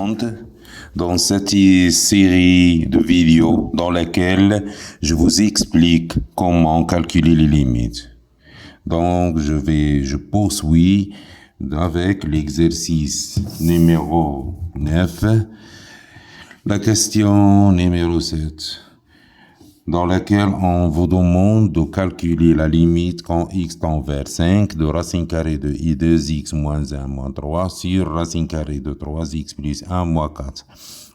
monde dans cette série de vidéos dans laquelle je vous explique comment calculer les limites. Donc, je poursuis avec l'exercice numéro 9, la question numéro 7, dans laquelle on vous demande de calculer la limite quand x tend vers 5 de racine carrée de i 2x moins 1 moins 3 sur racine carrée de 3x plus 1 moins 4.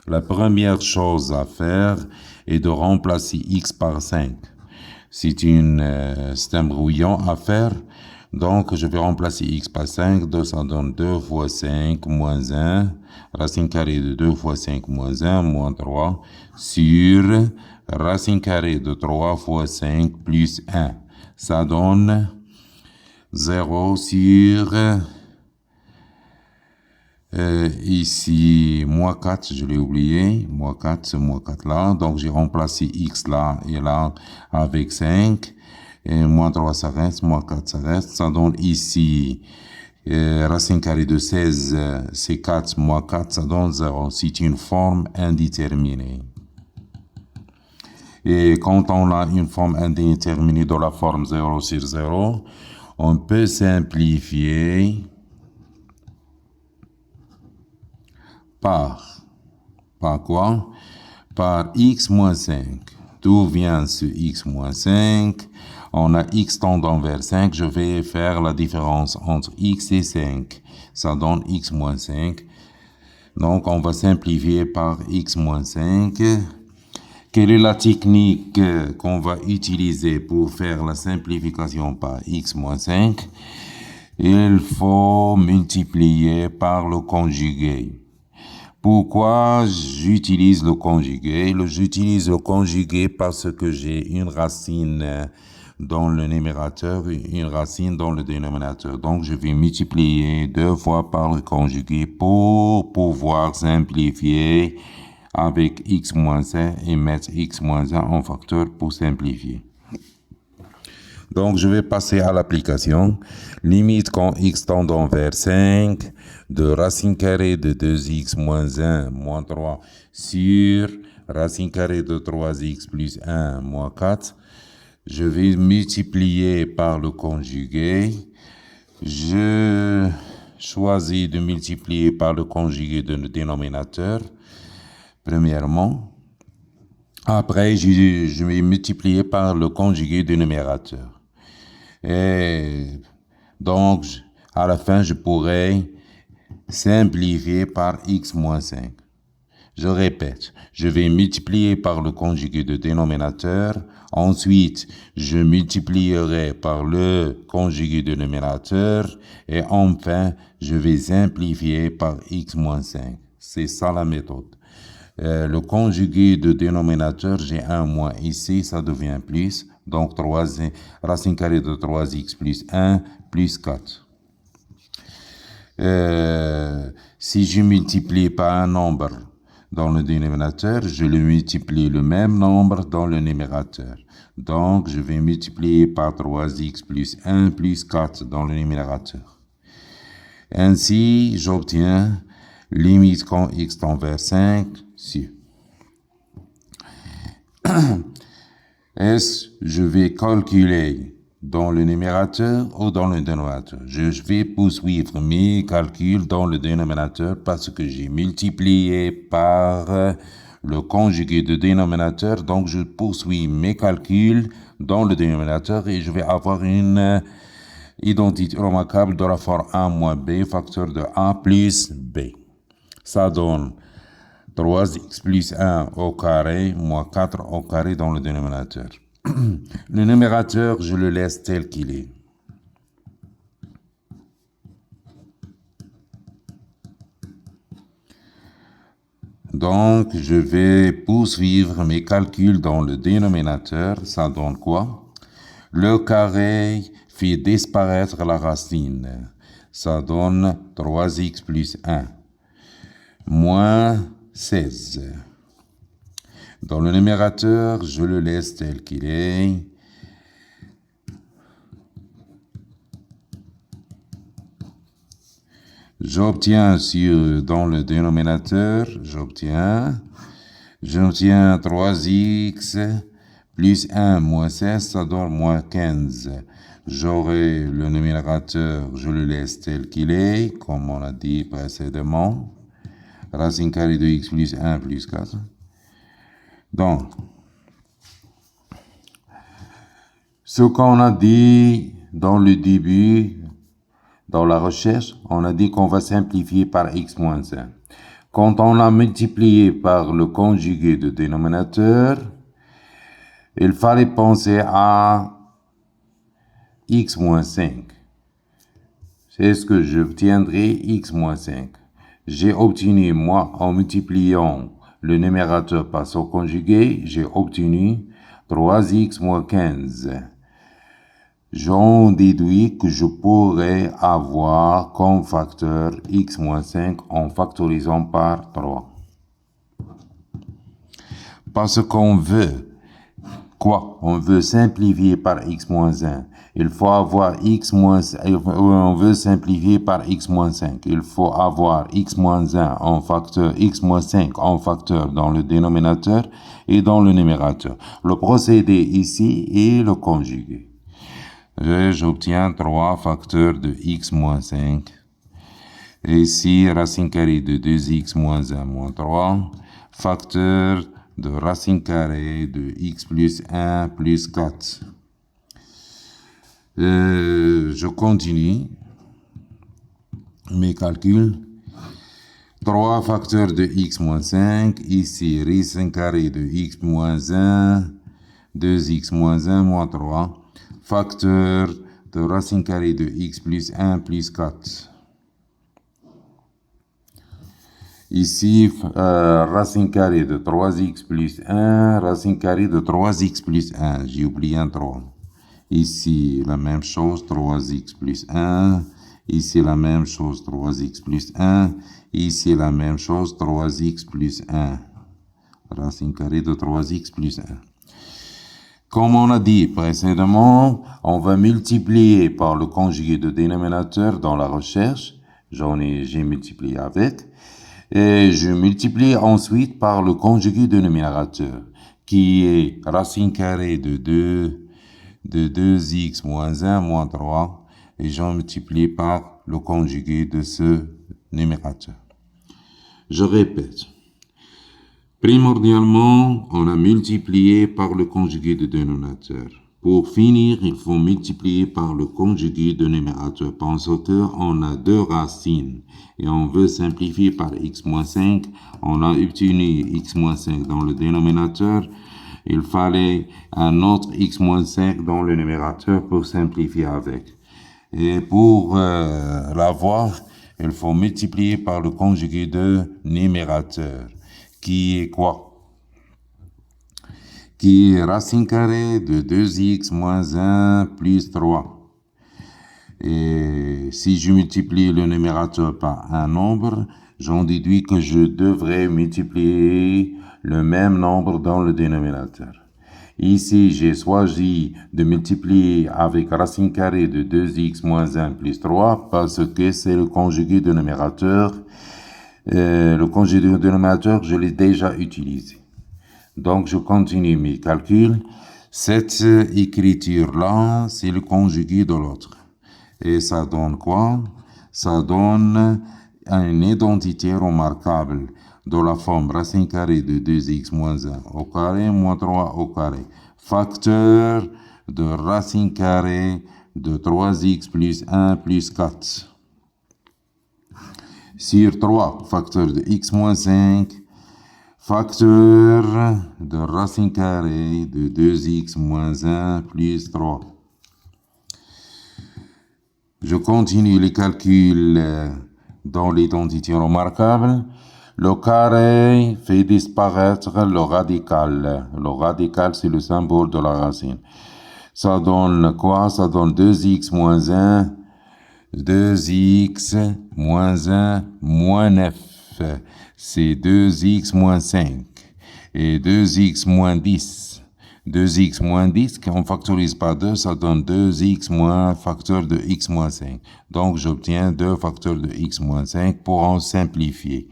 La première chose à faire est de remplacer x par 5. C'est un brouillon à faire. Donc, je vais remplacer x par 5. Donc, ça donne 2 fois 5 moins 1. Racine carrée de 2 fois 5 moins 1 moins 3 sur racine carrée de 3 fois 5 plus 1. Ça donne 0 sur... ici, moins 4, je l'ai oublié. Moins 4, c'est moins 4 là. Donc, j'ai remplacé x là et là avec 5. Et moins 3, ça reste. Moins 4, ça reste. Ça donne ici, racine carrée de 16, c'est 4. Moins 4, ça donne 0. C'est une forme indéterminée. Et quand on a une forme indéterminée dans la forme 0 sur 0, on peut simplifier par quoi? Par x moins 5. D'où vient ce x moins 5? On a x tendant vers 5. Je vais faire la différence entre x et 5. Ça donne x moins 5. Donc, on va simplifier par x moins 5. Quelle est la technique qu'on va utiliser pour faire la simplification par x moins 5? Il faut multiplier par le conjugué. Pourquoi j'utilise le conjugué? J'utilise le conjugué parce que j'ai une racine dans le numérateur et une racine dans le dénominateur. Donc, je vais multiplier 2 fois par le conjugué pour pouvoir simplifier avec x moins 1 et mettre x moins 1 en facteur pour simplifier. Donc, je vais passer à l'application. Limite quand x tendant vers 5 de racine carrée de 2x moins 1 moins 3 sur racine carrée de 3x plus 1 moins 4. Je vais multiplier par le conjugué. Je choisis de multiplier par le conjugué de le dénominateur. Premièrement. Après, je vais multiplier par le conjugué du numérateur. Et donc, à la fin, je pourrai simplifier par x moins 5. Je répète, je vais multiplier par le conjugué de dénominateur. Ensuite, je multiplierai par le conjugué de numérateur. Et enfin, je vais simplifier par x moins 5. C'est ça la méthode. Le conjugué de dénominateur, j'ai 1 moins ici, ça devient plus. Donc, racine carrée de 3x plus 1 plus 4. Si je multiplie par un nombre dans le dénominateur, je le multiplie le même nombre dans le numérateur. Donc, je vais multiplier par 3x plus 1 plus 4 dans le numérateur. Ainsi, j'obtiens limite quand x tend vers 5, si. Est-ce que je vais calculer dans le numérateur ou dans le dénominateur? Je vais poursuivre mes calculs dans le dénominateur parce que j'ai multiplié par le conjugué de dénominateur. Donc, je poursuis mes calculs dans le dénominateur et je vais avoir une identité remarquable de la forme a moins b, facteur de a plus b. Ça donne 3x plus 1 au carré moins 4 au carré dans le dénominateur. Le numérateur, je le laisse tel qu'il est. Donc, je vais poursuivre mes calculs dans le dénominateur. Ça donne quoi? Le carré fait disparaître la racine. Ça donne 3x plus 1 moins 16. Dans le numérateur, je le laisse tel qu'il est. J'obtiens dans le dénominateur, j'obtiens 3x plus 1 moins 16, ça donne moins 15. J'aurai le numérateur, je le laisse tel qu'il est, comme on a dit précédemment. Racine carrée de x plus 1 plus 4. Donc, ce qu'on a dit dans le début, dans la recherche, on a dit qu'on va simplifier par x moins 1. Quand on a multiplié par le conjugué de dénominateur, il fallait penser à x moins 5. C'est ce que j'obtiendrai, x moins 5. J'ai obtenu, moi, en multipliant le numérateur par son conjugué, j'ai obtenu 3x moins 15. J'en déduis que je pourrais avoir comme facteur x moins 5 en factorisant par 3. Parce qu'on veut, quoi? On veut simplifier par x moins 1. Il faut avoir on veut simplifier par x moins 5. Il faut avoir x moins 1 en facteur, x moins 5 en facteur dans le dénominateur et dans le numérateur. Le procédé ici est le conjugué. J'obtiens 3 facteurs de x moins 5. Et ici, racine carrée de 2x moins 1 moins 3. Facteur de racine carrée de x plus 1 plus 4. Je continue mes calculs. 3 facteurs de x moins 5. Ici, racine carrée de x moins 1. 2x moins 1 moins 3. Facteur de racine carrée de x plus 1 plus 4. Ici, racine carrée de 3x plus 1, racine carrée de 3x plus 1. J'ai oublié un 3. Ici, la même chose, 3x plus 1. Ici, la même chose, 3x plus 1. Ici, la même chose, 3x plus 1. Racine carrée de 3x plus 1. Comme on a dit précédemment, on va multiplier par le conjugué de dénominateur dans la recherche. J'ai multiplié avec. Et je multiplie ensuite par le conjugué de numérateur, qui est racine carrée de 2x moins 1 moins 3. Et j'en multiplie par le conjugué de ce numérateur. Je répète. Primordialement, on a multiplié par le conjugué de dénominateur. Pour finir, il faut multiplier par le conjugué de numérateur. Parce qu'on a deux racines et on veut simplifier par x moins 5. On a obtenu x moins 5 dans le dénominateur. Il fallait un autre x moins 5 dans le numérateur pour simplifier avec. Et pour l'avoir, il faut multiplier par le conjugué de numérateur. Qui est quoi? Qui est racine carrée de 2x moins 1 plus 3. Et si je multiplie le numérateur par un nombre, j'en déduis que je devrais multiplier le même nombre dans le dénominateur. Ici, j'ai choisi de multiplier avec racine carrée de 2x moins 1 plus 3 parce que c'est le conjugué de numérateur. Le conjugué de dénominateur, je l'ai déjà utilisé. Donc, je continue mes calculs. Cette écriture-là, c'est le conjugué de l'autre. Et ça donne quoi? Ça donne une identité remarquable de la forme racine carrée de 2x moins 1 au carré moins 3 au carré. Facteur de racine carrée de 3x plus 1 plus 4. Sur 3, facteur de x moins 5, facteur de racine carrée de 2x moins 1 plus 3. Je continue les calculs dans l'identité remarquable. Le carré fait disparaître le radical. Le radical, c'est le symbole de la racine. Ça donne quoi? Ça donne 2x moins 1. 2x moins 1 moins 9, c'est 2x moins 5. Et 2x moins 10, 2x moins 10, on factorise par 2, ça donne 2x moins facteur de x moins 5. Donc, j'obtiens 2 facteurs de x moins 5 pour en simplifier.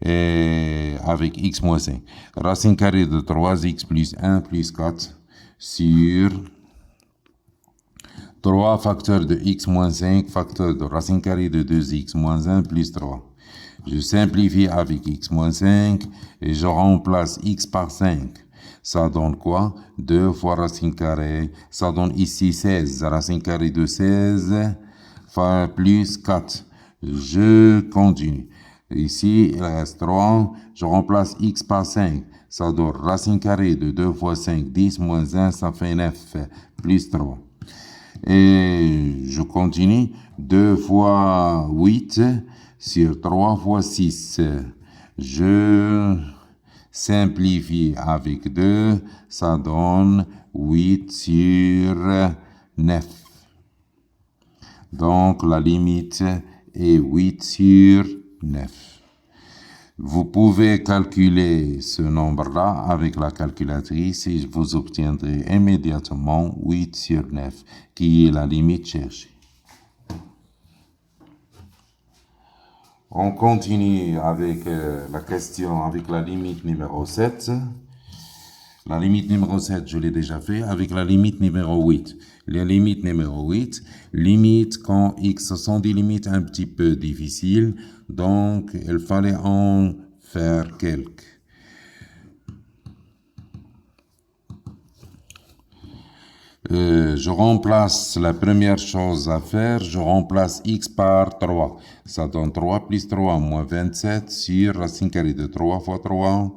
Et avec x moins 5. Racine carrée de 3x plus 1 plus 4 sur 3 facteurs de x moins 5 facteurs de racine carrée de 2x moins 1 plus 3. Je simplifie avec x moins 5 et je remplace x par 5. Ça donne quoi? 2 fois racine carrée. Ça donne ici 16. Racine carrée de 16 plus 4. Je continue. Ici, il reste 3. Je remplace x par 5. Ça donne racine carrée de 2 fois 5. 10 moins 1, ça fait 9 plus 3. Et je continue. 2 fois 8 sur 3 fois 6. Je simplifie avec 2. Ça donne 8 sur 9. Donc, la limite est 8 sur 9. Vous pouvez calculer ce nombre-là avec la calculatrice et vous obtiendrez immédiatement 8 sur 9, qui est la limite cherchée. On continue avec la question avec la limite numéro 7. La limite numéro 7, je l'ai déjà fait, avec la limite numéro 8. La limite numéro 8, limite quand x sont des limites un petit peu difficiles, donc il fallait en faire quelques. Je remplace la première chose à faire, je remplace x par 3. Ça donne 3 plus 3 moins 27 sur racine carrée de 3 fois 3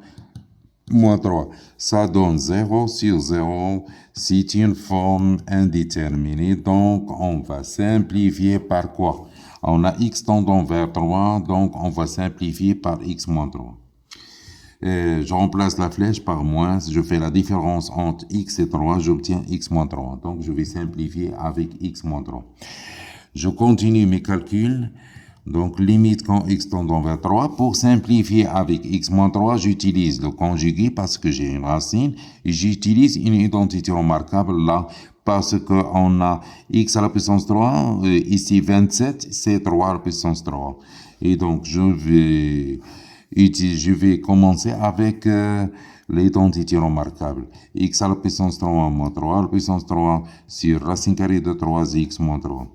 moins 3. Ça donne 0 sur 0. C'est une forme indéterminée, donc on va simplifier par quoi? On a x tendant vers 3, donc on va simplifier par x moins 3. Je remplace la flèche par moins, je fais la différence entre x et 3, j'obtiens x moins 3. Donc, je vais simplifier avec x moins 3. Je continue mes calculs. Donc, limite quand x tendant vers 3. Pour simplifier avec x moins 3, j'utilise le conjugué parce que j'ai une racine. Et j'utilise une identité remarquable là parce qu'on a x à la puissance 3. Ici, 27, c'est 3 à la puissance 3. Et donc, je vais commencer avec l'identité remarquable. X à la puissance 3 moins 3 à la puissance 3 sur racine carrée de 3x moins 3.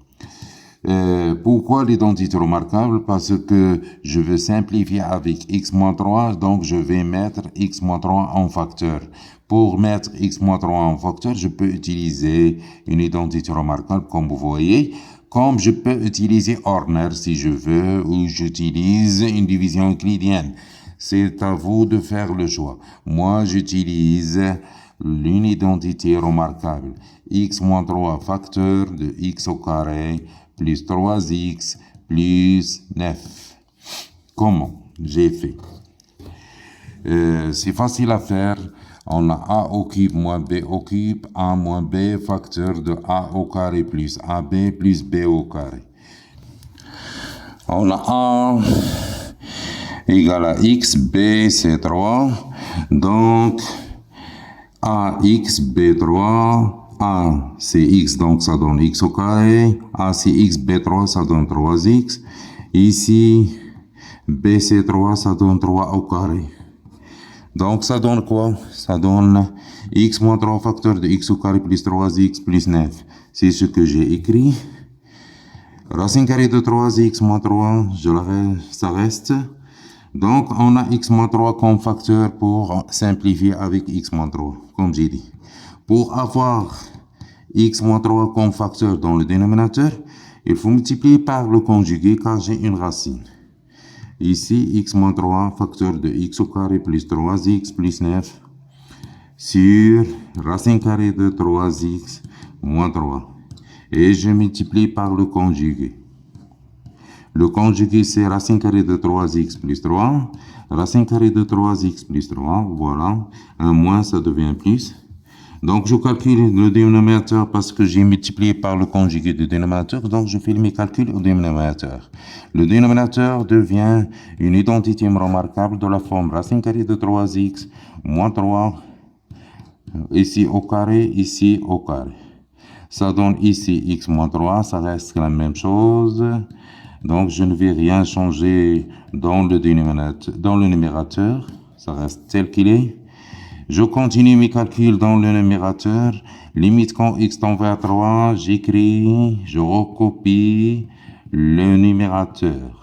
Pourquoi l'identité remarquable? Parce que je veux simplifier avec x moins 3, donc je vais mettre x moins 3 en facteur. Pour mettre x moins 3 en facteur, je peux utiliser une identité remarquable, comme vous voyez. Comme je peux utiliser Horner si je veux, ou j'utilise une division euclidienne. C'est à vous de faire le choix. Moi, j'utilise une identité remarquable. X moins 3 facteur de x au carré plus 3x plus 9. Comment j'ai fait? C'est facile à faire. On a a au cube moins b au cube, a moins b facteur de a au carré plus ab plus b au carré. On a a égale à x, b c'est 3. Donc, ax b3, a c'est x, donc ça donne x au carré. A c'est x, b3, ça donne 3x. Ici, b c'est 3, ça donne 3 au carré. Donc, ça donne quoi? Ça donne x moins 3 facteur de x au carré plus 3x plus 9. C'est ce que j'ai écrit. Racine carrée de 3x moins 3, ça reste. Donc, on a x moins 3 comme facteur pour simplifier avec x moins 3, comme j'ai dit. Pour avoir x moins 3 comme facteur dans le dénominateur, il faut multiplier par le conjugué car j'ai une racine. Ici, x moins 3 facteur de x au carré plus 3x plus 9 sur racine carrée de 3x moins 3. Et je multiplie par le conjugué. Le conjugué, c'est racine carrée de 3x plus 3. Racine carrée de 3x plus 3, voilà. Un moins, ça devient plus. Donc, je calcule le dénominateur parce que j'ai multiplié par le conjugué du dénominateur. Donc, je fais mes calculs au dénominateur. Le dénominateur devient une identité remarquable de la forme racine carrée de 3x moins 3 Ici au carré, ici au carré. Ça donne ici x moins 3, ça reste la même chose. Donc, je ne vais rien changer dans le numérateur. Ça reste tel qu'il est. Je continue mes calculs dans le numérateur. Limite quand x tend vers 3, j'écris, je recopie le numérateur.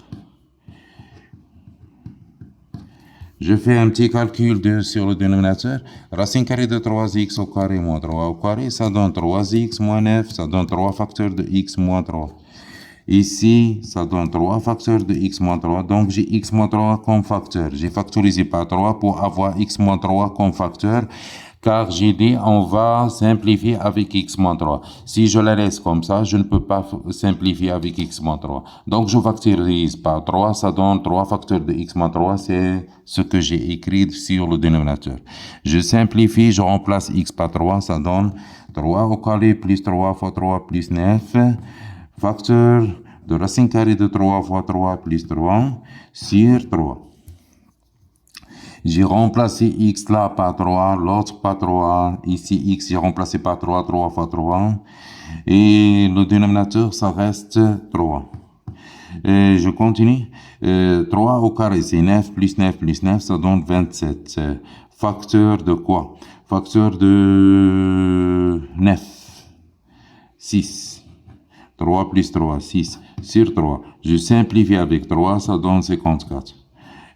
Je fais un petit calcul sur le dénominateur. Racine carrée de 3x au carré moins 3 au carré, ça donne 3x moins 9, ça donne 3 facteurs de x moins 3. Ici, ça donne 3 facteurs de x moins 3, donc j'ai x moins 3 comme facteur. J'ai factorisé par 3 pour avoir x moins 3 comme facteur, car j'ai dit on va simplifier avec x moins 3. Si je la laisse comme ça, je ne peux pas simplifier avec x moins 3. Donc je factorise par 3, ça donne 3 facteurs de x moins 3, c'est ce que j'ai écrit sur le dénominateur. Je simplifie, je remplace x par 3, ça donne 3 au carré plus 3 fois 3 plus 9. Facteur de racine carrée de 3 fois 3 plus 3 sur 3. J'ai remplacé x là par 3, l'autre par 3. Ici, x, j'ai remplacé par 3, 3 fois 3. Et le dénominateur, ça reste 3. Et je continue. 3 au carré, c'est 9 plus 9 plus 9, ça donne 27. Facteur de quoi? Facteur de 9. 6. 3 plus 3, 6 sur 3. Je simplifie avec 3, ça donne 54.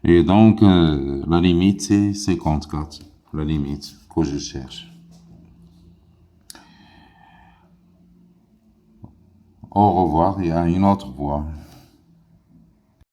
Et donc, la limite, c'est 54. La limite que je cherche. Au revoir, il y a une autre voie.